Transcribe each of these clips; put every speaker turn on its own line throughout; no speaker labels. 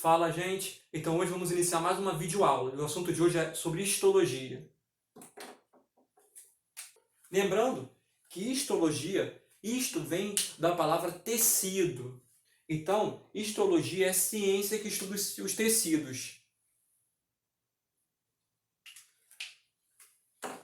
Fala, gente! Então hoje vamos iniciar mais uma videoaula. O assunto de hoje é sobre histologia. Lembrando que isto vem da palavra tecido. Então, histologia é ciência que estuda os tecidos.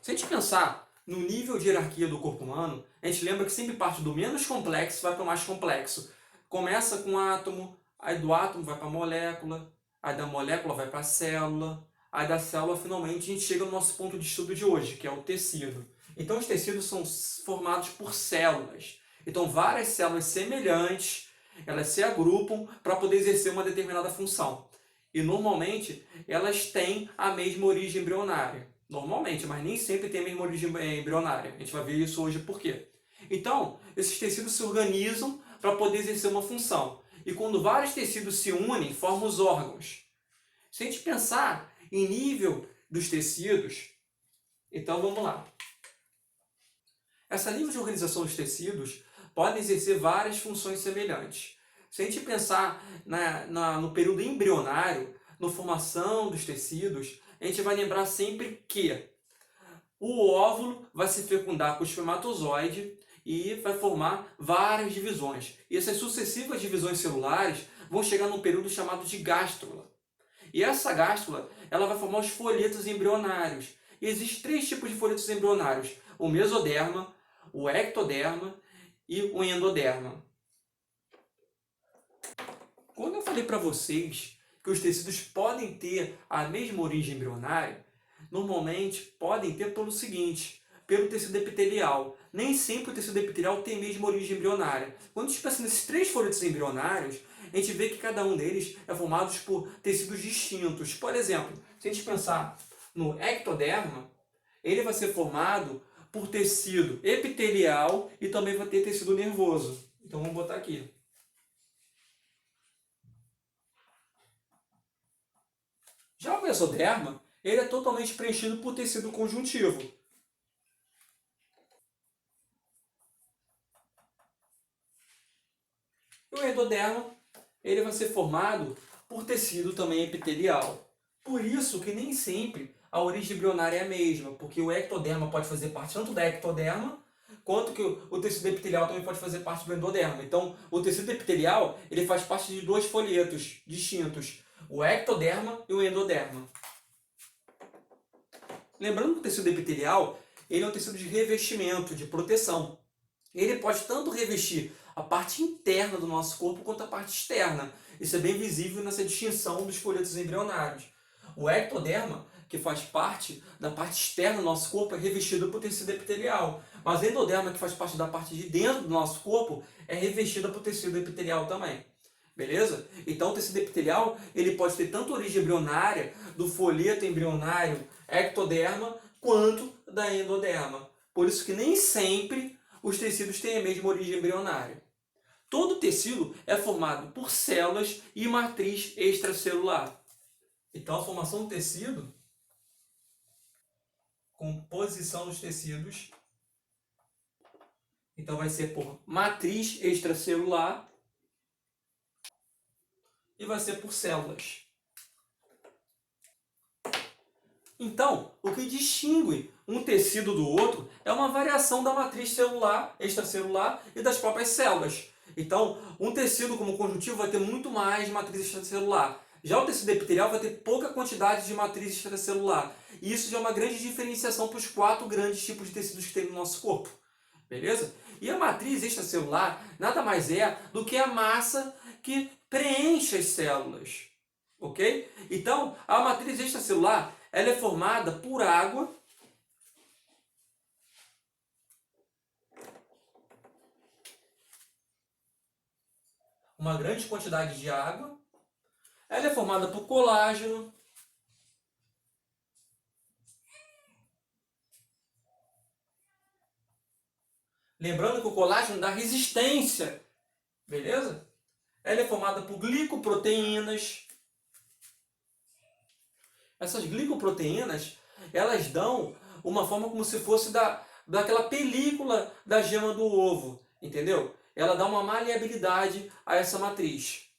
Se a gente pensar no nível de hierarquia do corpo humano, a gente lembra que sempre parte do menos complexo e vai para o mais complexo. Começa com o átomo, aí do átomo vai para a molécula, aí da molécula vai para a célula, aí da célula finalmente a gente chega no nosso ponto de estudo de hoje, que é o tecido. Então os tecidos são formados por células. Então várias células semelhantes, elas se agrupam para poder exercer uma determinada função. E normalmente elas têm a mesma origem embrionária. Normalmente, mas nem sempre tem a mesma origem embrionária. A gente vai ver isso hoje por quê. Então, esses tecidos se organizam para poder exercer uma função. E quando vários tecidos se unem, formam os órgãos. Se a gente pensar em nível dos tecidos, então vamos lá. Essa nível de organização dos tecidos pode exercer várias funções semelhantes. Se a gente pensar no período embrionário, na formação dos tecidos, a gente vai lembrar sempre que o óvulo vai se fecundar com o espermatozoide e vai formar várias divisões. E essas sucessivas divisões celulares vão chegar num período chamado de gástrula. E essa gástrula ela vai formar os folhetos embrionários. E existem três tipos de folhetos embrionários: o mesoderma, o ectoderma e o endoderma. Quando eu falei para vocês que os tecidos podem ter a mesma origem embrionária, normalmente podem ter pelo seguinte: pelo tecido epitelial. Nem sempre o tecido epitelial tem a mesma origem embrionária. Quando a gente pensa nesses três folhetos embrionários, a gente vê que cada um deles é formado por tecidos distintos. Por exemplo, se a gente pensar no ectoderma, ele vai ser formado por tecido epitelial e também vai ter tecido nervoso. Então vamos botar aqui. Já o mesoderma, ele é totalmente preenchido por tecido conjuntivo. E o endoderma, ele vai ser formado por tecido também epitelial. Por isso que nem sempre a origem embrionária é a mesma, porque o ectoderma pode fazer parte tanto da ectoderma, quanto que o tecido epitelial também pode fazer parte do endoderma. Então, o tecido epitelial, ele faz parte de dois folhetos distintos, o ectoderma e o endoderma. Lembrando que o tecido epitelial, ele é um tecido de revestimento, de proteção. Ele pode tanto revestir a parte interna do nosso corpo quanto a parte externa. Isso é bem visível nessa distinção dos folhetos embrionários. O ectoderma, que faz parte da parte externa do nosso corpo, é revestido por tecido epitelial. Mas o endoderma, que faz parte da parte de dentro do nosso corpo, é revestido por tecido epitelial também. Beleza? Então o tecido epitelial ele pode ter tanto origem embrionária, do folheto embrionário ectoderma, quanto da endoderma. Por isso que nem sempre os tecidos têm a mesma origem embrionária. Todo tecido é formado por células e matriz extracelular. Então a formação do tecido, composição dos tecidos, então vai ser por matriz extracelular e vai ser por células. Então, o que distingue um tecido do outro é uma variação da matriz celular, extracelular e das próprias células. Então, um tecido como conjuntivo vai ter muito mais matriz extracelular. Já o tecido epitelial vai ter pouca quantidade de matriz extracelular. E isso já é uma grande diferenciação para os 4 grandes tipos de tecidos que tem no nosso corpo. Beleza? E a matriz extracelular nada mais é do que a massa que preenche as células. Ok? Então, a matriz extracelular ela é formada por água, uma grande quantidade de água. Ela é formada por colágeno, lembrando que o colágeno dá resistência, beleza? Ela é formada por glicoproteínas. Essas glicoproteínas, elas dão uma forma como se fosse daquela película da gema do ovo, entendeu? Ela dá uma maleabilidade a essa matriz.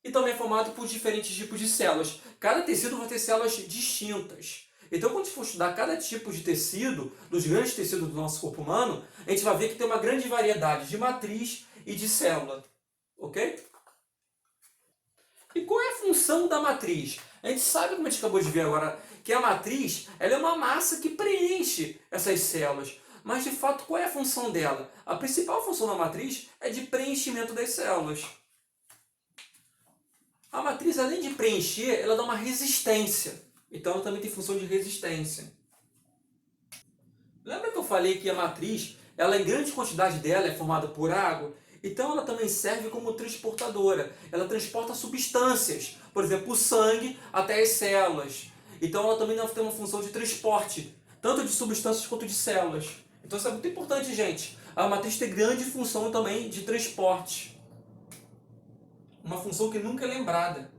e também é formado por diferentes tipos de células. Cada tecido vai ter células distintas. Então, quando a gente for estudar cada tipo de tecido, dos grandes tecidos do nosso corpo humano, a gente vai ver que tem uma grande variedade de matriz e de célula. Ok? E qual é a função da matriz? A gente sabe, como a gente acabou de ver agora, que a matriz ela é uma massa que preenche essas células. Mas, de fato, qual é a função dela? A principal função da matriz é de preenchimento das células. A matriz, além de preencher, ela dá uma resistência. Então, ela também tem função de resistência. Lembra que eu falei que a matriz, ela em grande quantidade dela é formada por água? Então, ela também serve como transportadora. Ela transporta substâncias, por exemplo, o sangue até as células. Então, ela também tem uma função de transporte, tanto de substâncias quanto de células. Então, isso é muito importante, gente. A matriz tem grande função também de transporte. Uma função que nunca é lembrada.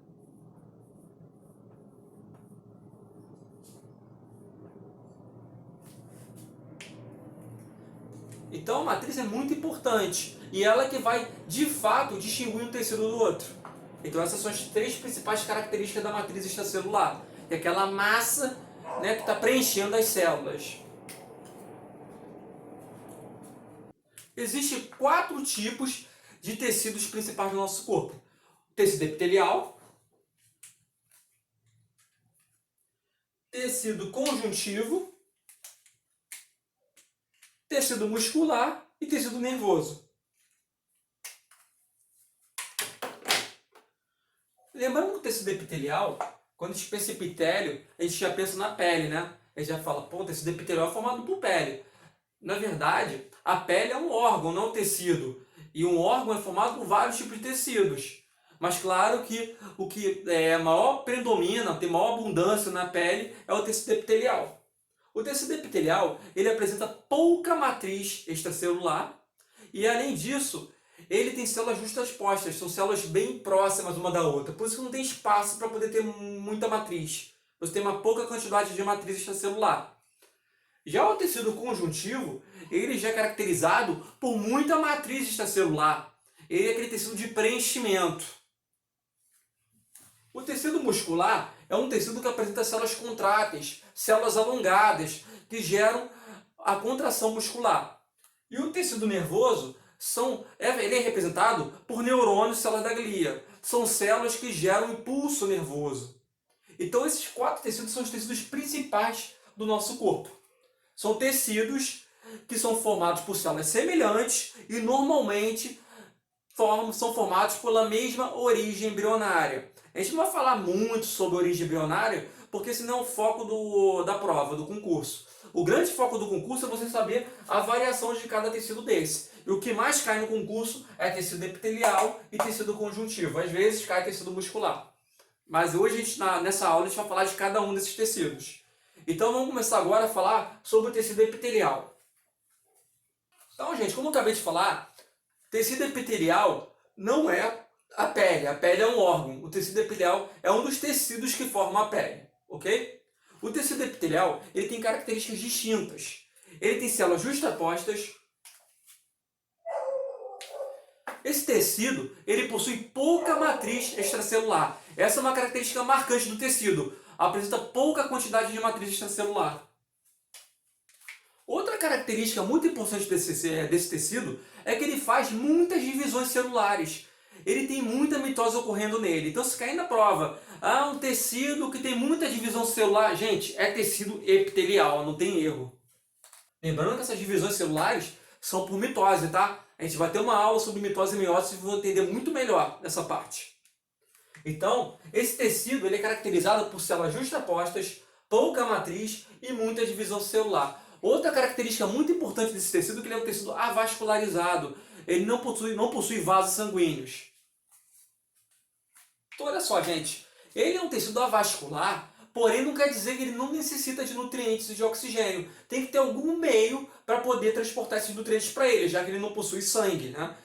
Então a matriz é muito importante e ela que vai, de fato, distinguir um tecido do outro. Então essas são as três principais características da matriz extracelular. É aquela massa, né, que está preenchendo as células. Existem 4 tipos de tecidos principais do nosso corpo. Tecido epitelial, tecido conjuntivo, tecido muscular e tecido nervoso. Lembrando que o tecido epitelial, quando a gente pensa em epitélio, a gente já pensa na pele, né? A gente já fala, pô, o tecido epitelial é formado por pele. Na verdade, a pele é um órgão, não um tecido. E um órgão é formado por vários tipos de tecidos. Mas claro que o que maior predomina, tem maior abundância na pele, é o tecido epitelial. O tecido epitelial, ele apresenta pouca matriz extracelular e, além disso, ele tem células justapostas, são células bem próximas uma da outra. Por isso que não tem espaço para poder ter muita matriz. Você tem uma pouca quantidade de matriz extracelular. Já o tecido conjuntivo, ele já é caracterizado por muita matriz extracelular. Ele é aquele tecido de preenchimento. O tecido muscular é um tecido que apresenta células contráteis, células alongadas, que geram a contração muscular. E o tecido nervoso ele é representado por neurônios e células da glia. São células que geram impulso nervoso. Então esses 4 tecidos são os tecidos principais do nosso corpo. São tecidos que são formados por células semelhantes e normalmente são formados pela mesma origem embrionária. A gente não vai falar muito sobre origem embrionária, porque senão é o foco da prova, do concurso. O grande foco do concurso é você saber a variação de cada tecido desse. E o que mais cai no concurso é tecido epitelial e tecido conjuntivo. Às vezes cai tecido muscular. Mas hoje, nessa aula, a gente vai falar de cada um desses tecidos. Então vamos começar agora a falar sobre o tecido epitelial. Então, gente, como eu acabei de falar, tecido epitelial não é a pele é um órgão. O tecido epitelial é um dos tecidos que formam a pele, ok? O tecido epitelial ele tem características distintas. Ele tem células justapostas. Esse tecido ele possui pouca matriz extracelular. Essa é uma característica marcante do tecido. Apresenta pouca quantidade de matriz extracelular. Outra característica muito importante desse tecido é que ele faz muitas divisões celulares. Ele tem muita mitose ocorrendo nele. Então, se cair na prova, um tecido que tem muita divisão celular, gente, é tecido epitelial, não tem erro. Lembrando que essas divisões celulares são por mitose, tá? A gente vai ter uma aula sobre mitose e meiose e vou entender muito melhor nessa parte. Então, esse tecido ele é caracterizado por células justapostas, pouca matriz e muita divisão celular. Outra característica muito importante desse tecido é que ele é um tecido avascularizado. Ele não possui vasos sanguíneos. Então, olha só, gente. Ele é um tecido avascular, porém não quer dizer que ele não necessita de nutrientes e de oxigênio. Tem que ter algum meio para poder transportar esses nutrientes para ele, já que ele não possui sangue, né?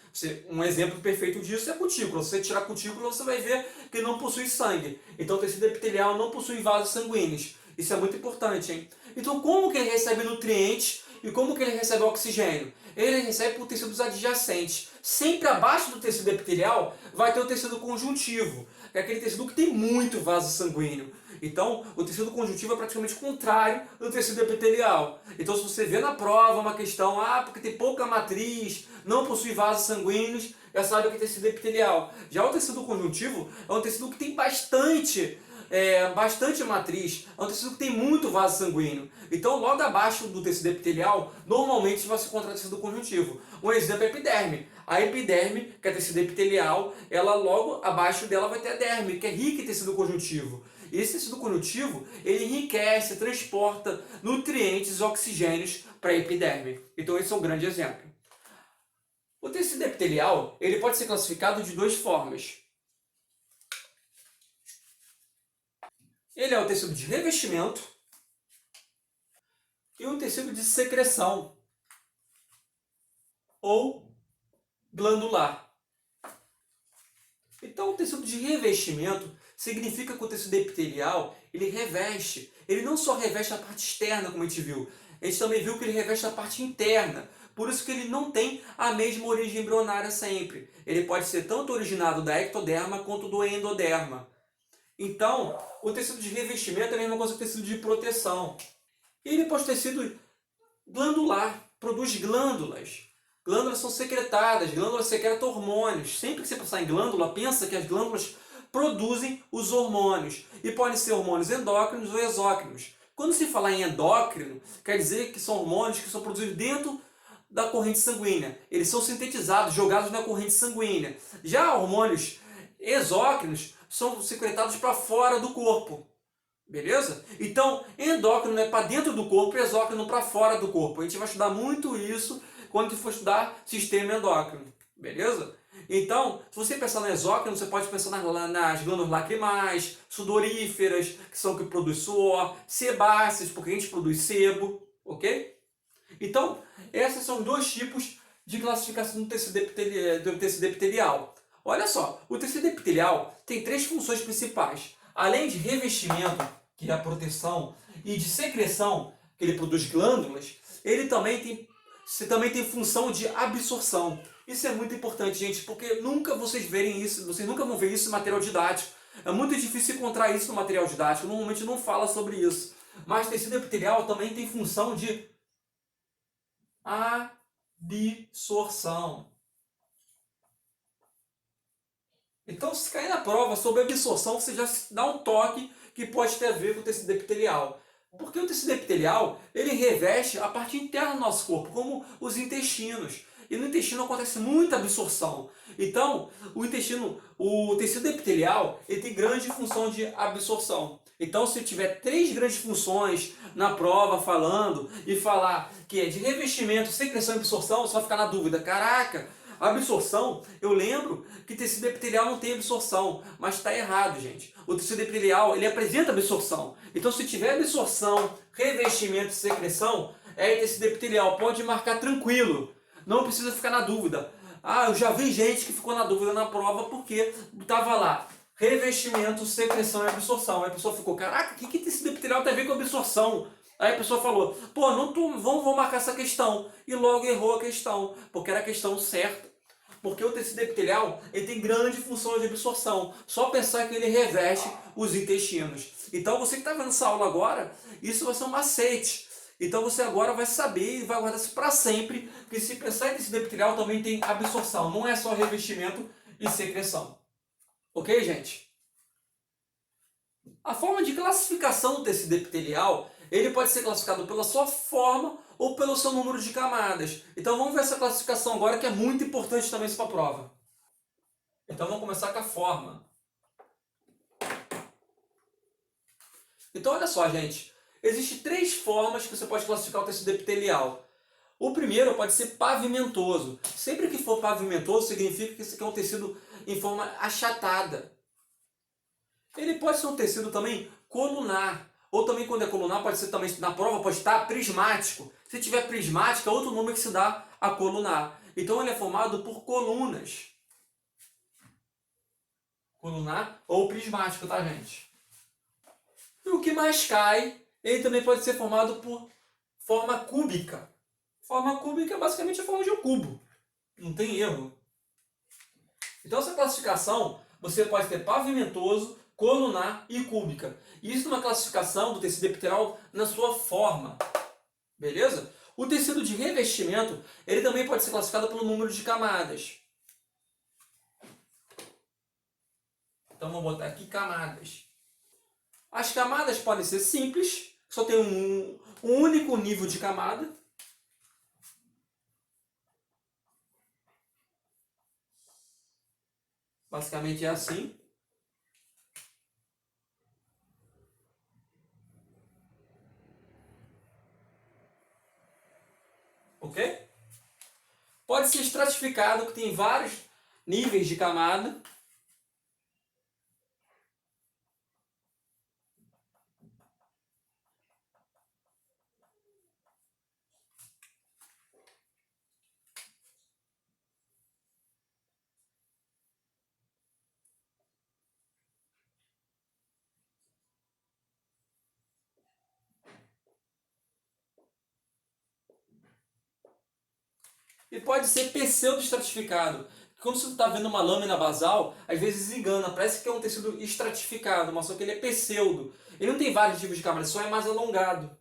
Um exemplo perfeito disso é a cutícula. Se você tirar a cutícula, você vai ver que ele não possui sangue. Então, o tecido epitelial não possui vasos sanguíneos. Isso é muito importante, hein? Então, como que ele recebe nutrientes E como que ele recebe o oxigênio? Ele recebe por tecidos adjacentes. Sempre abaixo do tecido epitelial vai ter o tecido conjuntivo, que é aquele tecido que tem muito vaso sanguíneo. Então, o tecido conjuntivo é praticamente o contrário do tecido epitelial. Então, se você vê na prova uma questão, porque tem pouca matriz, não possui vasos sanguíneos, já sabe que é tecido epitelial. Já o tecido conjuntivo é um tecido que tem bastante matriz, é um tecido que tem muito vaso sanguíneo. Então, logo abaixo do tecido epitelial, normalmente vai se encontrar tecido conjuntivo. Um exemplo é a epiderme. A epiderme, que é tecido epitelial, ela logo abaixo dela vai ter a derme, que é rica em tecido conjuntivo. E esse tecido conjuntivo, ele enriquece, transporta nutrientes e oxigênios para a epiderme. Então, esse é um grande exemplo. O tecido epitelial, ele pode ser classificado de duas formas. Ele é o tecido de revestimento e um tecido de secreção ou glandular. Então, o tecido de revestimento significa que o tecido epitelial, ele reveste. Ele não só reveste a parte externa, como a gente viu, a gente também viu que ele reveste a parte interna. Por isso que ele não tem a mesma origem embrionária sempre. Ele pode ser tanto originado da ectoderma quanto do endoderma. Então, o tecido de revestimento é a mesma coisa que o tecido de proteção. Ele pode ter sido glandular, produz glândulas. Glândulas são secretadas, glândulas secretam hormônios. Sempre que você pensar em glândula, pensa que as glândulas produzem os hormônios. E podem ser hormônios endócrinos ou exócrinos. Quando se fala em endócrino, quer dizer que são hormônios que são produzidos dentro da corrente sanguínea. Eles são sintetizados, jogados na corrente sanguínea. Já hormônios exócrinos são secretados para fora do corpo. Beleza? Então, endócrino é para dentro do corpo e exócrino para fora do corpo. A gente vai estudar muito isso quando for estudar sistema endócrino. Beleza? Então, se você pensar no exócrino, você pode pensar nas glândulas lacrimais, sudoríferas, que são que produzem suor, sebáceas, porque a gente produz sebo, ok? Então, esses são dois tipos de classificação do tecido epitelial. Olha só, o tecido epitelial tem três funções principais. Além de revestimento, que é a proteção, e de secreção, que ele produz glândulas, ele também tem função de absorção. Isso é muito importante, gente, porque nunca vocês nunca vão ver isso em material didático. É muito difícil encontrar isso no material didático, normalmente não fala sobre isso. Mas tecido epitelial também tem função de absorção. Então, se cair na prova sobre absorção, você já dá um toque que pode ter a ver com o tecido epitelial. Porque o tecido epitelial, ele reveste a parte interna do nosso corpo, como os intestinos. E no intestino acontece muita absorção. Então, o tecido epitelial, ele tem grande função de absorção. Então, se tiver três grandes funções na prova falando e falar que é de revestimento, secreção e absorção, você vai ficar na dúvida. Caraca, a absorção, eu lembro que tecido epitelial não tem absorção, mas está errado, gente. O tecido epitelial, ele apresenta absorção. Então, se tiver absorção, revestimento e secreção, é tecido epitelial. Pode marcar tranquilo. Não precisa ficar na dúvida. Eu já vi gente que ficou na dúvida na prova porque estava lá revestimento, secreção e absorção. Aí a pessoa ficou, caraca, o que tecido epitelial tem a ver com absorção? Aí a pessoa falou, vou marcar essa questão. E logo errou a questão, porque era a questão certa. Porque o tecido epitelial, ele tem grande função de absorção. Só pensar que ele reveste os intestinos. Então você que está vendo essa aula agora, isso vai ser um macete. Então você agora vai saber e vai guardar isso para sempre, que se pensar em tecido epitelial também tem absorção, não é só revestimento e secreção. Ok, gente? A forma de classificação do tecido epitelial, ele pode ser classificado pela sua forma ou pelo seu número de camadas. Então vamos ver essa classificação agora, que é muito importante também para a prova. Então vamos começar com a forma. Então olha só, gente. Existem três formas que você pode classificar o tecido epitelial. O primeiro pode ser pavimentoso. Sempre que for pavimentoso, significa que esse aqui é um tecido em forma achatada. Ele pode ser um tecido também colunar. Ou também, quando é colunar, pode ser também, na prova, pode estar prismático. Se tiver prismático, é outro nome que se dá a colunar. Então ele é formado por colunas. Colunar ou prismático, tá, gente? E o que mais cai, ele também pode ser formado por forma cúbica. Forma cúbica é basicamente a forma de um cubo. Não tem erro. Então essa classificação, você pode ter pavimentoso, colunar e cúbica. Isso numa classificação do tecido epitelial na sua forma. Beleza? O tecido de revestimento, ele também pode ser classificado pelo número de camadas. Então vamos botar aqui camadas. As camadas podem ser simples, só tem um único nível de camada. Basicamente é assim. Ok? Pode ser estratificado, que tem vários níveis de camada. E pode ser pseudo-estratificado. Quando você está vendo uma lâmina basal, às vezes engana, parece que é um tecido estratificado, mas só que ele é pseudo. Ele não tem vários tipos de camada, só é mais alongado.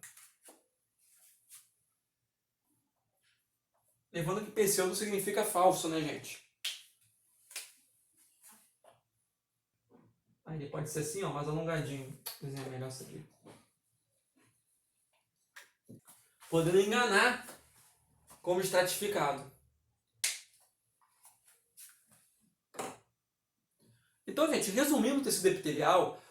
Lembrando que pseudo significa falso, né, gente? Aí ele pode ser assim, ó, mais alongadinho. Vou desenhar melhor isso aqui. Podendo enganar como estratificado. Então, gente, resumindo o tecido epitelial,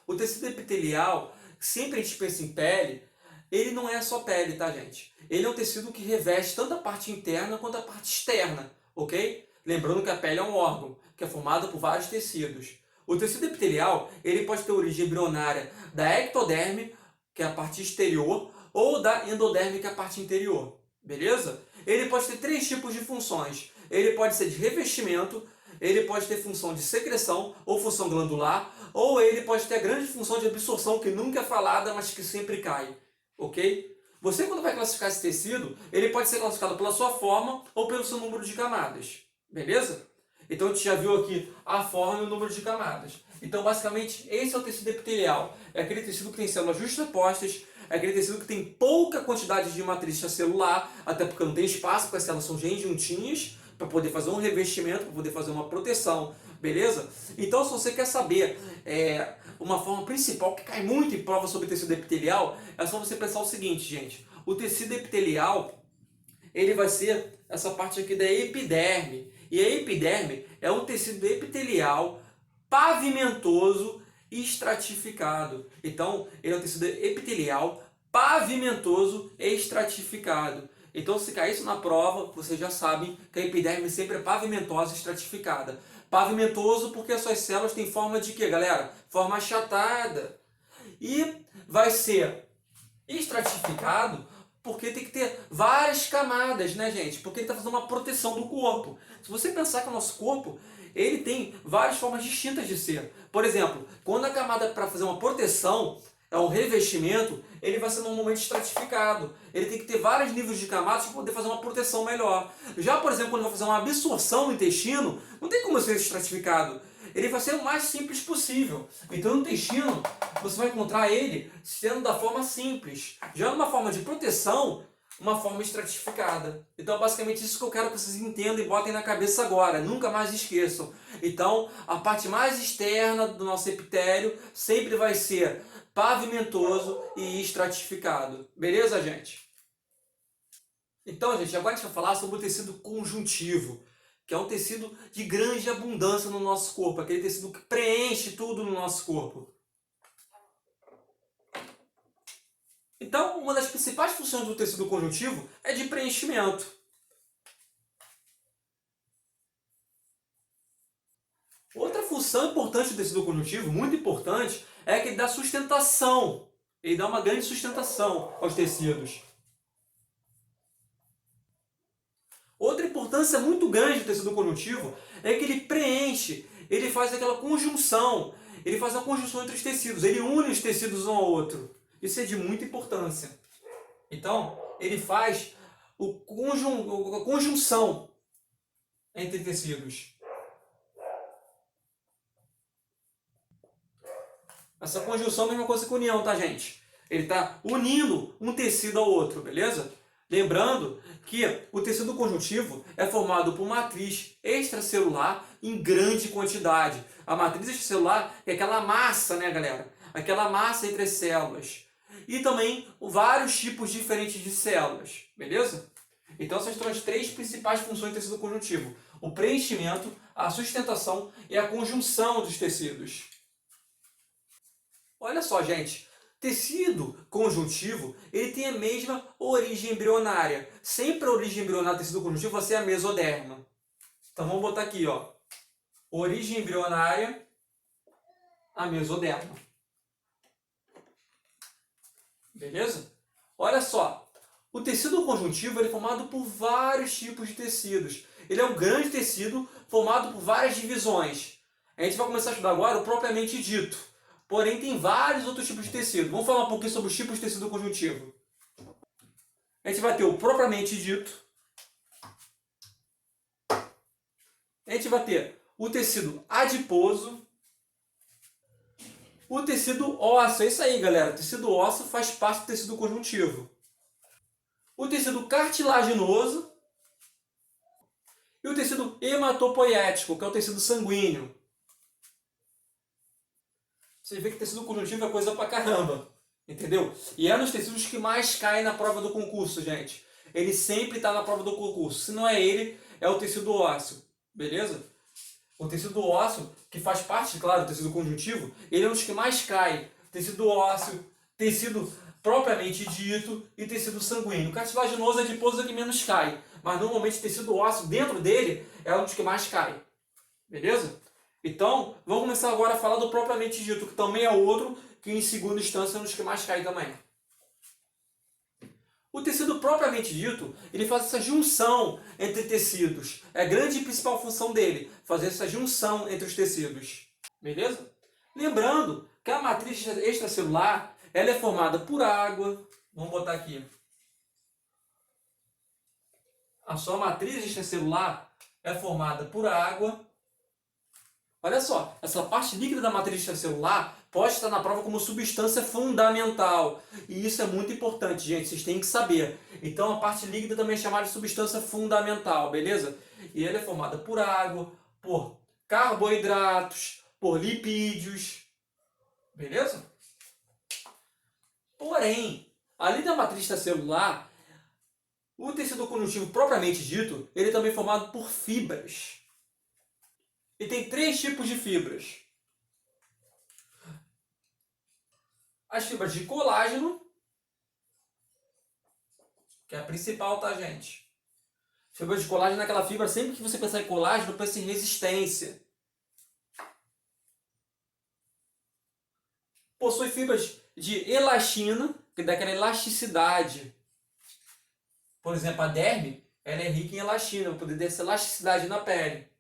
sempre a gente pensa em pele, ele não é só pele, tá, gente? Ele é um tecido que reveste tanto a parte interna quanto a parte externa, ok? Lembrando que a pele é um órgão, que é formado por vários tecidos. O tecido epitelial, ele pode ter origem embrionária da ectoderme, que é a parte exterior, ou da endoderme, que é a parte interior, beleza? Ele pode ter três tipos de funções. Ele pode ser de revestimento, ele pode ter função de secreção ou função glandular, ou ele pode ter a grande função de absorção, que nunca é falada, mas que sempre cai, ok? Você, quando vai classificar esse tecido, ele pode ser classificado pela sua forma ou pelo seu número de camadas, beleza? Então a gente já viu aqui a forma e o número de camadas. Então, basicamente, esse é o tecido epitelial. É aquele tecido que tem células justapostas, é aquele tecido que tem pouca quantidade de matriz celular, até porque não tem espaço, porque as células são juntinhas, para poder fazer um revestimento, para poder fazer uma proteção, beleza? Então, se você quer saber uma forma principal que cai muito em prova sobre tecido epitelial, é só você pensar o seguinte, gente. O tecido epitelial, ele vai ser essa parte aqui da epiderme. E a epiderme é um tecido epitelial pavimentoso e estratificado. Então, ele é um tecido epitelial pavimentoso e estratificado. Então, se cair isso na prova, vocês já sabem que a epiderme sempre é pavimentosa e estratificada. Pavimentoso porque as suas células têm forma de quê, galera? Forma achatada. E vai ser estratificado porque tem que ter várias camadas, né, gente? Porque ele está fazendo uma proteção do corpo. Se você pensar que o nosso corpo, ele tem várias formas distintas de ser. Por exemplo, quando a camada para fazer uma proteção é um revestimento, ele vai ser normalmente estratificado. Ele tem que ter vários níveis de camadas para poder fazer uma proteção melhor. Já, por exemplo, quando vai fazer uma absorção no intestino, não tem como ser estratificado. Ele vai ser o mais simples possível. Então, no intestino, você vai encontrar ele sendo da forma simples. Já numa forma de proteção, uma forma estratificada. Então, basicamente, isso que eu quero que vocês entendam e botem na cabeça agora. Nunca mais esqueçam. Então, a parte mais externa do nosso epitélio sempre vai ser pavimentoso e estratificado. Beleza, gente? Então, gente, agora a gente vai falar sobre o tecido conjuntivo, que é um tecido de grande abundância no nosso corpo, aquele tecido que preenche tudo no nosso corpo. Então, uma das principais funções do tecido conjuntivo é de preenchimento. Outra função importante do tecido conjuntivo, muito importante, é que ele dá sustentação. Ele dá uma grande sustentação aos tecidos. Outra importância muito grande do tecido conjuntivo é que ele preenche, ele faz aquela conjunção, ele faz a conjunção entre os tecidos, ele une os tecidos um ao outro. Isso é de muita importância. Então, ele faz a conjunção entre tecidos. Essa conjunção é a mesma coisa que união, tá, gente? Ele está unindo um tecido ao outro, beleza? Lembrando que o tecido conjuntivo é formado por matriz extracelular em grande quantidade. A matriz extracelular é aquela massa, né, galera? Aquela massa entre as células. E também vários tipos diferentes de células, beleza? Então essas são as três principais funções do tecido conjuntivo: o preenchimento, a sustentação e a conjunção dos tecidos. Olha só, gente, tecido conjuntivo, ele tem a mesma origem embrionária. Sempre a origem embrionária do tecido conjuntivo vai ser a mesoderma. Então vamos botar aqui, ó. Origem embrionária, a mesoderma. Beleza? Olha só, o tecido conjuntivo ele é formado por vários tipos de tecidos. Ele é um grande tecido formado por várias divisões. A gente vai começar a estudar agora o propriamente dito. Porém, tem vários outros tipos de tecido. Vamos falar um pouquinho sobre os tipos de tecido conjuntivo. A gente vai ter o propriamente dito. A gente vai ter o tecido adiposo. O tecido ósseo. É isso aí, galera. O tecido ósseo faz parte do tecido conjuntivo. O tecido cartilaginoso. E o tecido hematopoético, que é o tecido sanguíneo. Você vê que tecido conjuntivo é coisa pra caramba, entendeu? E é um dos tecidos que mais cai na prova do concurso, gente. Ele sempre está na prova do concurso. Se não é ele, é o tecido ósseo, beleza? O tecido ósseo, que faz parte, claro, do tecido conjuntivo, ele é um dos que mais cai. Tecido ósseo, tecido propriamente dito e tecido sanguíneo. O cartilaginoso é adiposo é que menos cai, mas normalmente o tecido ósseo dentro dele é um dos que mais cai, beleza? Então, vamos começar agora a falar do propriamente dito, que também é outro, que em segunda instância é um dos que mais cai também. O tecido propriamente dito, ele faz essa junção entre tecidos. É a grande e principal função dele, fazer essa junção entre os tecidos. Beleza? Lembrando que a matriz extracelular, ela é formada por água. Vamos botar aqui. A sua matriz extracelular é formada por água. Olha só, essa parte líquida da matriz extracelular pode estar na prova como substância fundamental. E isso é muito importante, gente, vocês têm que saber. Então a parte líquida também é chamada de substância fundamental, beleza? E ela é formada por água, por carboidratos, por lipídios, beleza? Porém, além da matriz extracelular, o tecido conjuntivo propriamente dito, ele é também formado por fibras. E tem três tipos de fibras. As fibras de colágeno, que é a principal, tá, gente? Fibras de colágeno é aquela fibra, sempre que você pensar em colágeno, pensa em resistência. Possui fibras de elastina, que dá aquela elasticidade. Por exemplo, a derme, ela é rica em elastina, para poder ter essa elasticidade na pele.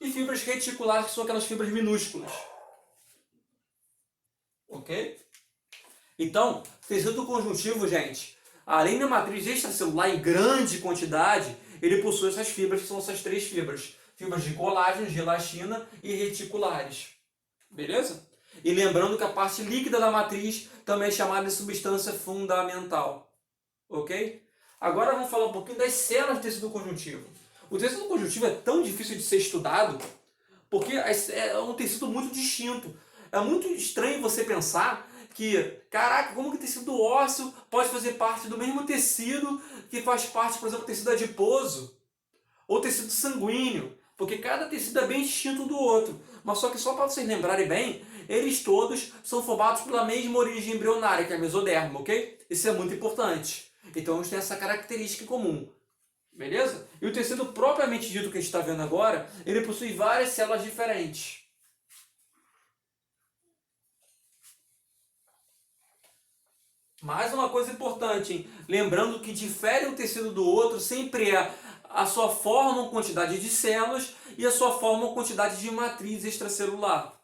E fibras reticulares, que são aquelas fibras minúsculas. Ok? Então, tecido conjuntivo, gente, além da matriz extracelular em grande quantidade, ele possui essas fibras, que são essas três fibras. Fibras de colágeno, de elastina e reticulares. Beleza? E lembrando que a parte líquida da matriz também é chamada de substância fundamental. Ok? Agora vamos falar um pouquinho das células do tecido conjuntivo. O tecido conjuntivo é tão difícil de ser estudado porque é um tecido muito distinto. É muito estranho você pensar que, caraca, como que o tecido ósseo pode fazer parte do mesmo tecido que faz parte, por exemplo, do tecido adiposo ou tecido sanguíneo, porque cada tecido é bem distinto um do outro. Mas só que só para vocês lembrarem bem, eles todos são formados pela mesma origem embrionária, que é a mesoderma, ok? Isso é muito importante. Então eles têm essa característica em comum. Beleza? E o tecido propriamente dito que a gente está vendo agora, ele possui várias células diferentes. Mais uma coisa importante, hein? Lembrando que difere um tecido do outro sempre é a sua forma ou quantidade de células e a sua forma ou quantidade de matriz extracelular.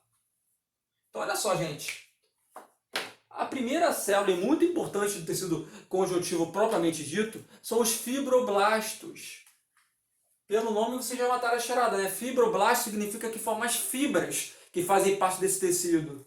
Então olha só, gente. A primeira célula, e muito importante do tecido conjuntivo propriamente dito, são os fibroblastos. Pelo nome você já mataram a charada, né? Fibroblasto significa que formam as fibras que fazem parte desse tecido.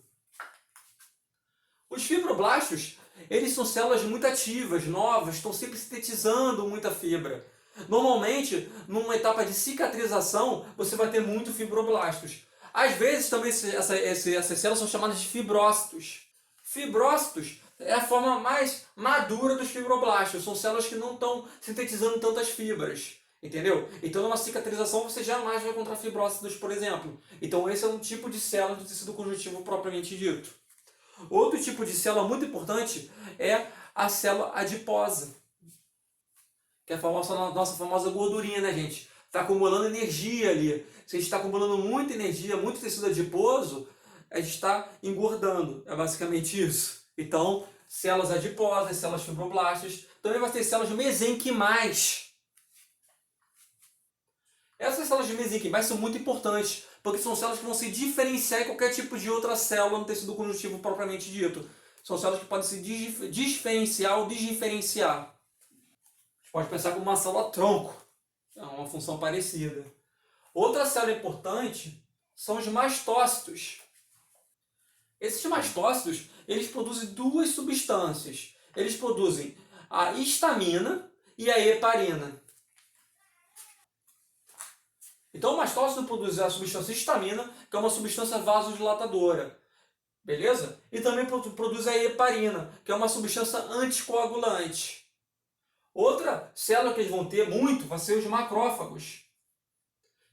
Os fibroblastos, eles são células muito ativas, novas, estão sempre sintetizando muita fibra. Normalmente, numa etapa de cicatrização, você vai ter muito fibroblastos. Às vezes, também essas células são chamadas de fibrócitos. Fibrócitos é a forma mais madura dos fibroblastos. São células que não estão sintetizando tantas fibras. Entendeu? Então, numa cicatrização, você jamais vai encontrar fibrócitos, por exemplo. Então, esse é um tipo de célula do tecido conjuntivo propriamente dito. Outro tipo de célula muito importante é a célula adiposa, que é a nossa famosa gordurinha, né, gente? Está acumulando energia ali. Se a gente está acumulando muita energia, muito tecido adiposo, a gente está engordando. É basicamente isso. Então, células adiposas, células fibroblastas, também vai ter células mesenquimais. Essas células de mesenquimais são muito importantes, porque são células que vão se diferenciar em qualquer tipo de outra célula no tecido conjuntivo propriamente dito. São células que podem se diferenciar ou desdiferenciar. A gente pode pensar como uma célula tronco, é uma função parecida. Outra célula importante são os mastócitos. Esses mastócitos, eles produzem duas substâncias. Eles produzem a histamina e a heparina. Então, o mastócito produz a substância histamina, que é uma substância vasodilatadora. Beleza? E também produz a heparina, que é uma substância anticoagulante. Outra célula que eles vão ter muito vai ser os macrófagos,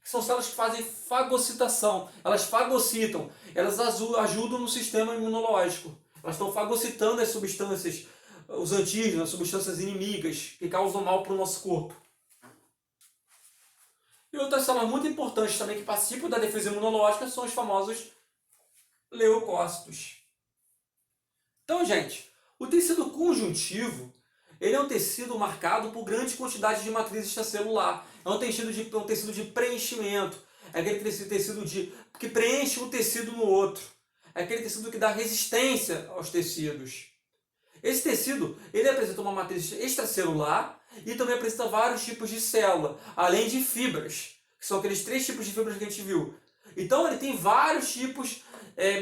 que são células que fazem fagocitação. Elas fagocitam, elas ajudam no sistema imunológico. Elas estão fagocitando as substâncias, os antígenos, as substâncias inimigas que causam mal para o nosso corpo. E outras células muito importantes também que participam da defesa imunológica são os famosos leucócitos. Então, gente, o tecido conjuntivo ele é um tecido marcado por grande quantidade de matriz extracelular. É um tecido de preenchimento. É aquele tecido que preenche um tecido no outro. É aquele tecido que dá resistência aos tecidos. Esse tecido ele apresenta uma matriz extracelular e também apresenta vários tipos de célula, além de fibras, que são aqueles 3 tipos de fibras que a gente viu. Então ele tem vários tipos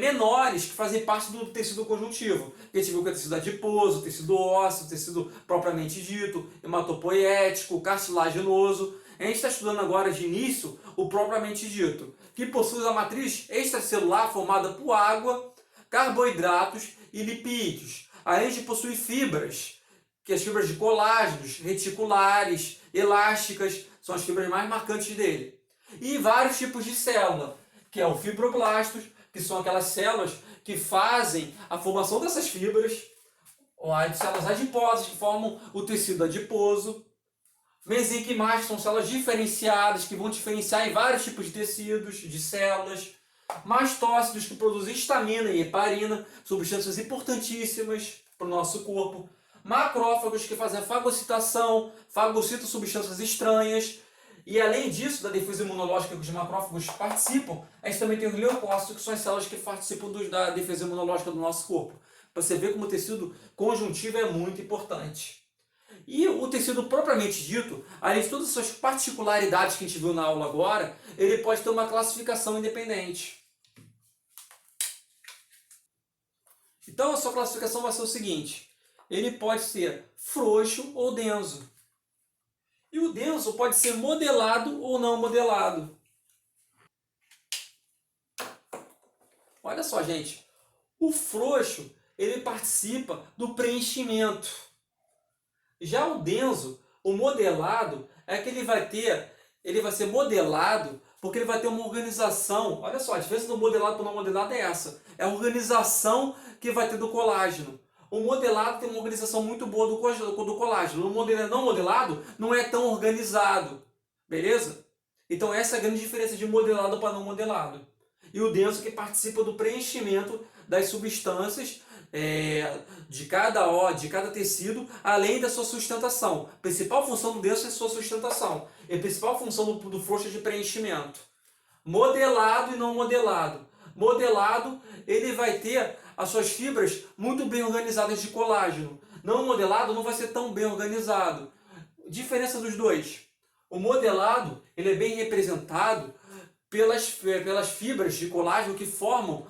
menores que fazem parte do tecido conjuntivo. A gente viu que é tecido adiposo, tecido ósseo, tecido propriamente dito, hematopoético, cartilaginoso. A gente está estudando agora de início o propriamente dito, que possui a matriz extracelular formada por água, carboidratos e lipídios. Além de possuir fibras, que as fibras de colágenos, reticulares, elásticas, são as fibras mais marcantes dele. E vários tipos de célula, que é o fibroblastos, que são aquelas células que fazem a formação dessas fibras, ou as células adiposas, que formam o tecido adiposo. Mesenquimais são células diferenciadas, que vão diferenciar em vários tipos de tecidos, de células. Mastócitos, que produzem histamina e heparina, substâncias importantíssimas para o nosso corpo. Macrófagos, que fazem a fagocitação, fagocitam substâncias estranhas. E além disso, da defesa imunológica que os macrófagos participam, a gente também tem os leucócitos, que são as células que participam da defesa imunológica do nosso corpo. Para você ver como o tecido conjuntivo é muito importante. E o tecido propriamente dito, além de todas essas particularidades que a gente viu na aula agora, ele pode ter uma classificação independente. Então a sua classificação vai ser o seguinte: ele pode ser frouxo ou denso. E o denso pode ser modelado ou não modelado. Olha só, gente. O frouxo, ele participa do preenchimento. Já o denso, o modelado, é que ele vai ser modelado porque ele vai ter uma organização. Olha só, a diferença do modelado para o não modelado é essa. É a organização que vai ter do colágeno. O modelado tem uma organização muito boa do colágeno. O não modelado não é tão organizado. Beleza? Então essa é a grande diferença de modelado para não modelado. E o denso que participa do preenchimento das substâncias de cada tecido, além da sua sustentação. A principal função do denso é a sua sustentação. E a principal função do frouxo é de preenchimento. Modelado e não modelado. Modelado, ele vai ter as suas fibras muito bem organizadas de colágeno. Não modelado não vai ser tão bem organizado. Diferença dos dois. O modelado, ele é bem representado pelas fibras de colágeno que formam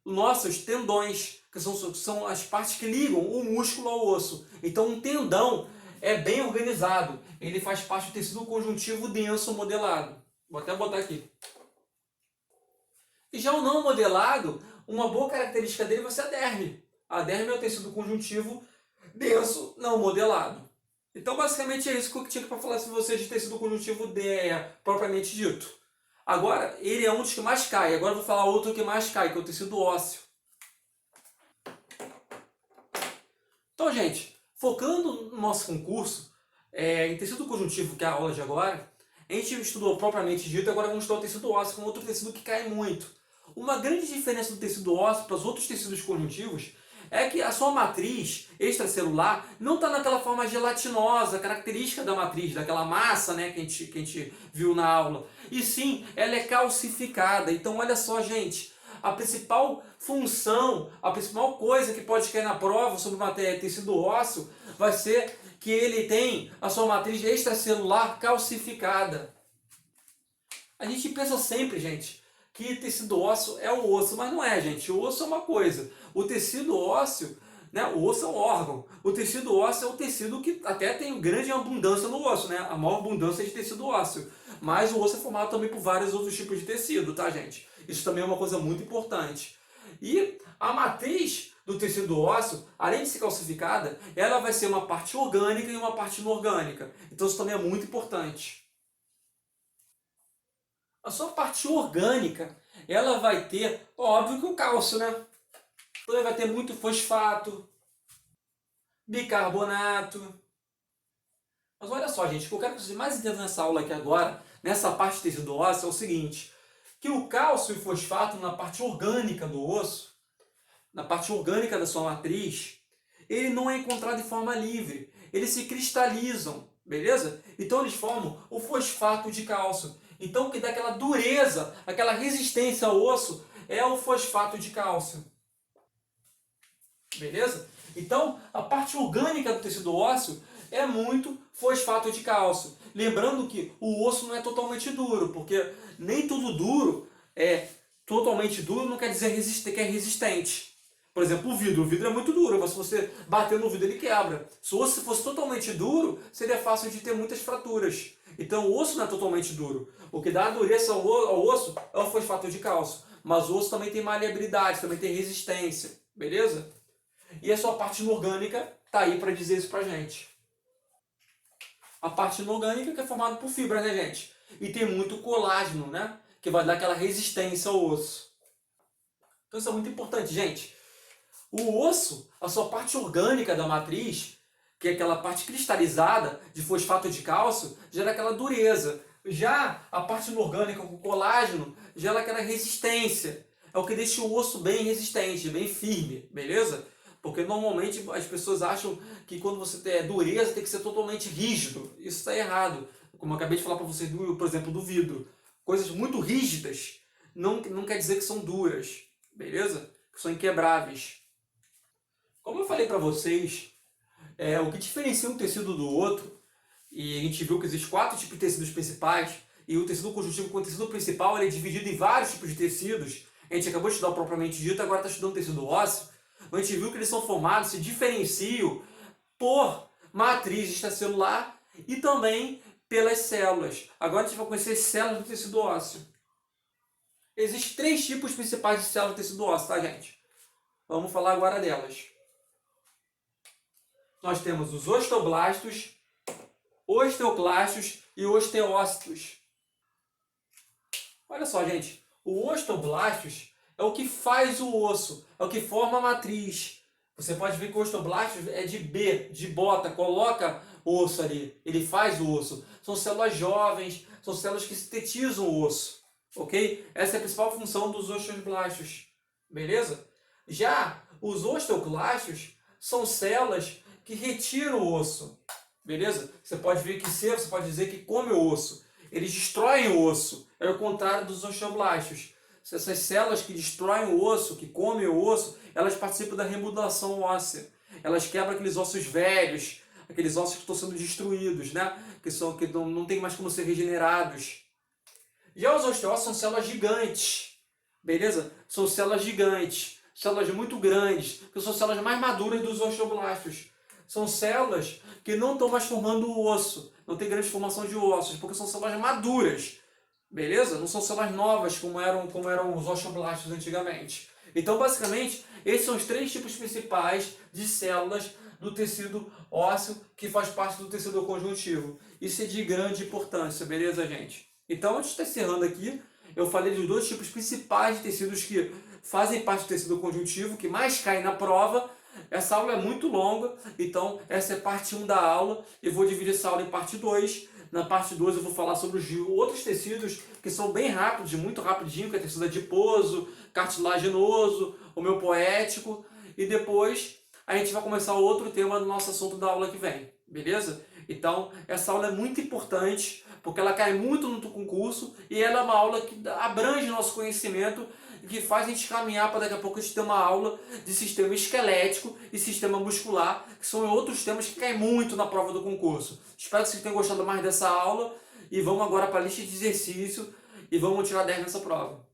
nossos tendões, que são as partes que ligam o músculo ao osso. Então um tendão é bem organizado, ele faz parte do tecido conjuntivo denso modelado. Vou até botar aqui. E já o não modelado, uma boa característica dele vai ser a derme. A derme é o tecido conjuntivo denso não modelado. Então basicamente é isso que eu tinha para falar com vocês de tecido conjuntivo propriamente dito. Agora, ele é um dos que mais cai. Agora eu vou falar outro que mais cai, que é o tecido ósseo. Então, gente, focando no nosso concurso, em tecido conjuntivo, que é a aula de agora, a gente estudou propriamente dito, agora vamos estudar o tecido ósseo, que é um outro tecido que cai muito. Uma grande diferença do tecido ósseo para os outros tecidos conjuntivos é que a sua matriz extracelular não está naquela forma gelatinosa, característica da matriz, daquela massa, né, que a gente viu na aula. E sim, ela é calcificada. Então, olha só, gente, a principal função, a principal coisa que pode cair na prova sobre matéria tecido ósseo vai ser que ele tem a sua matriz extracelular calcificada. A gente pensa sempre, gente, que tecido ósseo é o osso, mas não é, gente. O osso é uma coisa. O tecido ósseo, né? O osso é um órgão. O tecido ósseo é um tecido que até tem grande abundância no osso, né? A maior abundância é de tecido ósseo. Mas o osso é formado também por vários outros tipos de tecido, tá, gente? Isso também é uma coisa muito importante. E a matriz do tecido ósseo, além de ser calcificada, ela vai ser uma parte orgânica e uma parte inorgânica. Então isso também é muito importante. A sua parte orgânica, ela vai ter, óbvio que o cálcio, né? Então ele vai ter muito fosfato, bicarbonato. Mas olha só, gente, o que eu quero que vocês mais entendam nessa aula aqui agora, nessa parte do tecido ósseo, é o seguinte, que o cálcio e o fosfato na parte orgânica do osso, na parte orgânica da sua matriz, ele não é encontrado de forma livre. Eles se cristalizam, beleza? Então eles formam o fosfato de cálcio. Então o que dá aquela dureza, aquela resistência ao osso é o fosfato de cálcio. Beleza? Então a parte orgânica do tecido ósseo é muito fosfato de cálcio. Lembrando que o osso não é totalmente duro, porque nem tudo duro é totalmente duro, não quer dizer que é resistente. Por exemplo, o vidro é muito duro, mas se você bater no vidro ele quebra. Se o osso fosse totalmente duro, seria fácil de ter muitas fraturas. Então o osso não é totalmente duro. O que dá a dureza ao osso é o fosfato de cálcio. Mas o osso também tem maleabilidade, também tem resistência. Beleza? E a sua parte inorgânica está aí para dizer isso pra gente. A parte inorgânica que é formada por fibra, né, gente? E tem muito colágeno, né? Que vai dar aquela resistência ao osso. Então isso é muito importante, gente. O osso, a sua parte orgânica da matriz, que é aquela parte cristalizada de fosfato de cálcio, gera aquela dureza. Já a parte inorgânica com colágeno gera aquela resistência. É o que deixa o osso bem resistente, bem firme, beleza? Porque normalmente as pessoas acham que quando você tem dureza tem que ser totalmente rígido. Isso está errado. Como eu acabei de falar para vocês, por exemplo, do vidro. Coisas muito rígidas não quer dizer que são duras, beleza? Que são inquebráveis. Como eu falei para vocês, o que diferencia um tecido do outro, e a gente viu que existem 4 tipos de tecidos principais, e o tecido conjuntivo com o tecido principal ele é dividido em vários tipos de tecidos. A gente acabou de estudar o propriamente dito, agora está estudando o tecido ósseo. A gente viu que eles são formados, se diferenciam por matriz extracelular e também pelas células. Agora a gente vai conhecer as células do tecido ósseo. Existem 3 tipos principais de células do tecido ósseo, tá, gente? Vamos falar agora delas. Nós temos os osteoblastos, osteoclastos e osteócitos. Olha só, gente. O osteoblastos é o que faz o osso, é o que forma a matriz. Você pode ver que o osteoblastos é de B, de bota, coloca o osso ali. Ele faz o osso. São células jovens, são células que sintetizam o osso. Ok? Essa é a principal função dos osteoblastos. Beleza? Já os osteoclastos são células que retiram o osso. Beleza? Você pode ver que você pode dizer que come o osso. Eles destroem o osso. É o contrário dos osteoblastos. essas células que destroem o osso, que comem o osso, elas participam da remodelação óssea. Elas quebram aqueles ossos velhos, aqueles ossos que estão sendo destruídos, né? Que não tem mais como ser regenerados. Já os osteócitos são células gigantes, beleza? São células gigantes, células muito grandes, que são células mais maduras dos osteoblastos. São células que não estão mais formando o osso, não tem grande formação de ossos, porque são células maduras, beleza? Não são células novas como eram os osteoblastos antigamente. Então, basicamente, esses são os 3 tipos principais de células do tecido ósseo que faz parte do tecido conjuntivo. Isso é de grande importância, beleza, gente? Então, antes de estar encerrando aqui, eu falei dos 2 tipos principais de tecidos que fazem parte do tecido conjuntivo, que mais caem na prova. Essa aula é muito longa, então essa é parte 1 da aula. Eu vou dividir essa aula em parte 2. Na parte 2 eu vou falar sobre os outros tecidos que são bem rápidos, muito rapidinho, que é tecido adiposo, cartilaginoso, homeopoético. E depois a gente vai começar outro tema do nosso assunto da aula que vem, beleza? Então, essa aula é muito importante, porque ela cai muito no concurso e ela é uma aula que abrange nosso conhecimento e que faz a gente caminhar para daqui a pouco a gente ter uma aula de sistema esquelético e sistema muscular, que são outros temas que caem muito na prova do concurso. Espero que vocês tenham gostado mais dessa aula e vamos agora para a lista de exercício e vamos tirar 10 nessa prova.